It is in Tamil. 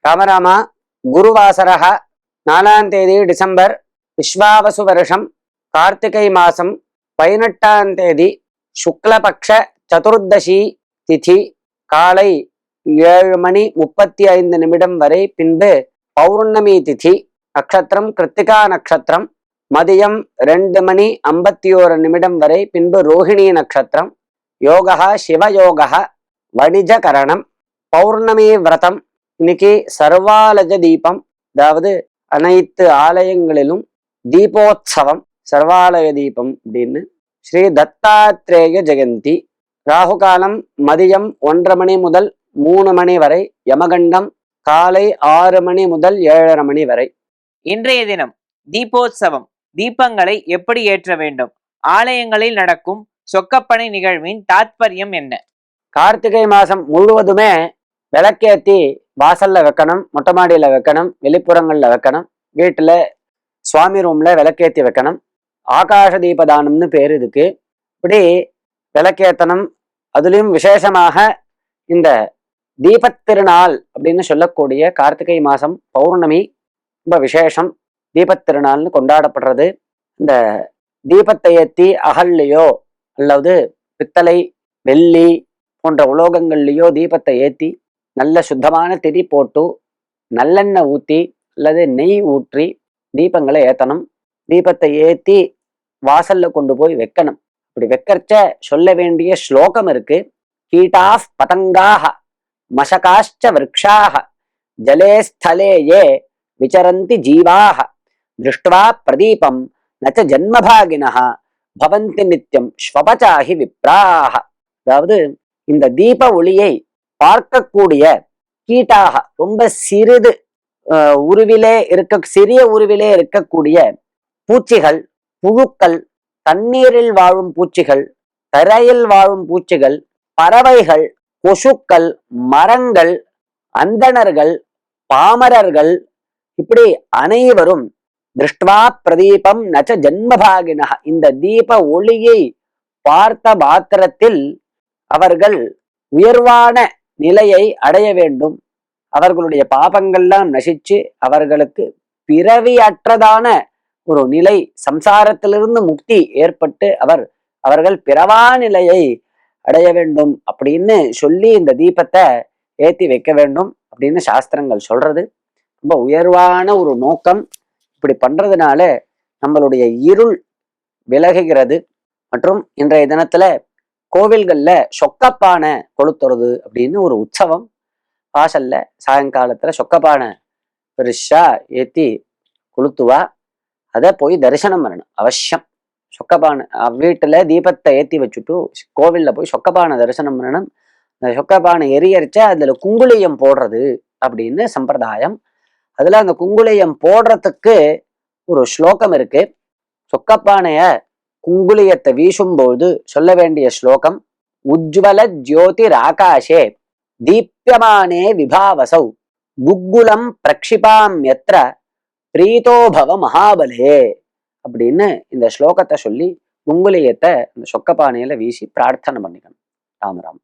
ராமராமா குருவாசரः 4ஆம் தேதி டிசம்பர் விஸ்வாவசு வருஷம் கார்த்திகை மாசம் 18ஆம் தேதி சுக்லபக்ஷ சதுர்தசி திதி காலை 7:35 வரை, பின்பு பௌர்ணமி திதி. நட்சத்திரம் கிருத்திகா நட்சத்திரம். மதியம் 2:51 வரை, பின்பு ரோஹிணி நட்சத்திரம். யோகா சிவயோகா வணிஜகரணம். பௌர்ணமி விரதம். இன்னைக்கு சர்வாலஜ தீபம், அதாவது அனைத்து ஆலயங்களிலும் தீபோத்சவம், சர்வாலய தீபம் அப்படின்னு. ஸ்ரீ தத்தாத்ரேய ஜெயந்தி. ராகு காலம் மதியம் 1:30 மணி முதல் 3 மணி வரை. யமகண்டம் காலை 6 மணி முதல் 7:30 மணி வரை. இன்றைய தினம் தீபோத்சவம். தீபங்களை எப்படி ஏற்ற வேண்டும்? ஆலயங்களில் நடக்கும் சொக்கப்பனை நிகழ்வின் தாத்பரியம் என்ன? கார்த்திகை மாசம் முழுவதுமே விளக்கேத்தி வாசல்ல வைக்கணும், மொட்டை மாடியில வைக்கணும், வெளிப்புறங்கள்ல வைக்கணும், வீட்டுல சுவாமி ரூம்ல விளக்கேத்தி வைக்கணும். ஆகாஷ தீபதானம்னு பேரு இதுக்கு. இப்படி விளக்கேத்தனம். அதுலயும் விசேஷமாக இந்த தீபத்திருநாள் அப்படின்னு சொல்லக்கூடிய கார்த்திகை மாசம் பௌர்ணமி ரொம்ப விசேஷம். தீபத்திருநாள்னு கொண்டாடப்படுறது. இந்த தீபத்தை ஏத்தி அகல்லையோ அல்லது பித்தளை வெள்ளி போன்ற உலோகங்கள்லையோ தீபத்தை ஏத்தி நல்ல சுத்தமான திரி போட்டு நல்லெண்ணெய் ஊற்றி அல்லது நெய் ஊற்றி தீபங்களை ஏற்றணும். தீபத்தை ஏற்றி வாசல்ல கொண்டு போய் வைக்கணும். இப்படி வைக்கிறச்ச சொல்ல வேண்டிய ஸ்லோகம் இருக்கு. கீட்டா பதங்காக மசகாஷ்ச விரக்ஷாக ஜலே ஸ்தலே ஏ விசரந்தி ஜீவாக திருஷ்டுவா பிரதீபம் நச்ச ஜன்மபாகினஹ பவந்தி நித்யம் ஸ்வபசாஹி விப்ராக. அதாவது இந்த தீப ஒளியை பார்க்கக்கூடிய கீட்டாக, ரொம்ப சிறிது சிறிய உருவிலே இருக்கக்கூடிய பூச்சிகள், புழுக்கள், தண்ணீரில் வாழும் பூச்சிகள், தரையில் வாழும் பூச்சிகள், பறவைகள், கொசுக்கள், மரங்கள், அந்தணர்கள், பாமரர்கள், இப்படி அனைவரும் திருஷ்டுவா பிரதீபம் நச்ச ஜன்மபாகினஹ, இந்த தீப ஒளியை பார்த்த மாத்திரத்தில் அவர்கள் உயர்வான நிலையை அடைய வேண்டும். அவர்களுடைய பாபங்கள்லாம் நசிச்சு அவர்களுக்கு பிறவியற்றதான ஒரு நிலை, சம்சாரத்திலிருந்து முக்தி ஏற்பட்டு அவர்கள் பிறவா நிலையை அடைய வேண்டும் அப்படின்னு சொல்லி இந்த தீபத்தை ஏத்தி வைக்க வேண்டும் அப்படின்னு சாஸ்திரங்கள் சொல்றது. ரொம்ப உயர்வான ஒரு நோக்கம். இப்படி பண்றதுனால நம்மளுடைய இருள் விலகுகிறது. மற்றும் இன்றைய தினத்துல கோவில்கள்ல சொக்கப்பானை கொளுத்துறது அப்படின்னு ஒரு உற்சவம். வாசல்ல சாயங்காலத்துல சொக்கப்பானை பெருசா ஏத்தி கொளுத்துவா. அதை போய் தரிசனம் பண்ணணும் அவசியம். சொக்கப்பானை வீட்டுல தீபத்தை ஏத்தி வச்சுட்டு கோவில்ல போய் சொக்கப்பானை தரிசனம் பண்ணணும். அந்த சொக்கப்பானை எரியரிச்ச அதுல குங்குளியம் போடுறது அப்படின்னு சம்பிரதாயம். அதுல அந்த குங்குளியம் போடுறதுக்கு ஒரு ஸ்லோகம் இருக்கு. சொக்கப்பானைய குங்குளியத்தை வீசும்போது சொல்ல வேண்டிய ஸ்லோகம்: உஜ்வல ஜோதிர் ஆகாஷே தீப்யமானே விபாவசௌ குக்குலம் பிரக்ஷிபாம் யத்ர பிரீதோபவ மகாபலே அப்படின்னு இந்த ஸ்லோகத்தை சொல்லி குங்குளியத்தை இந்த சொக்கப்பானையில வீசி பிரார்த்தனை பண்ணிக்கணும். ராமராம்.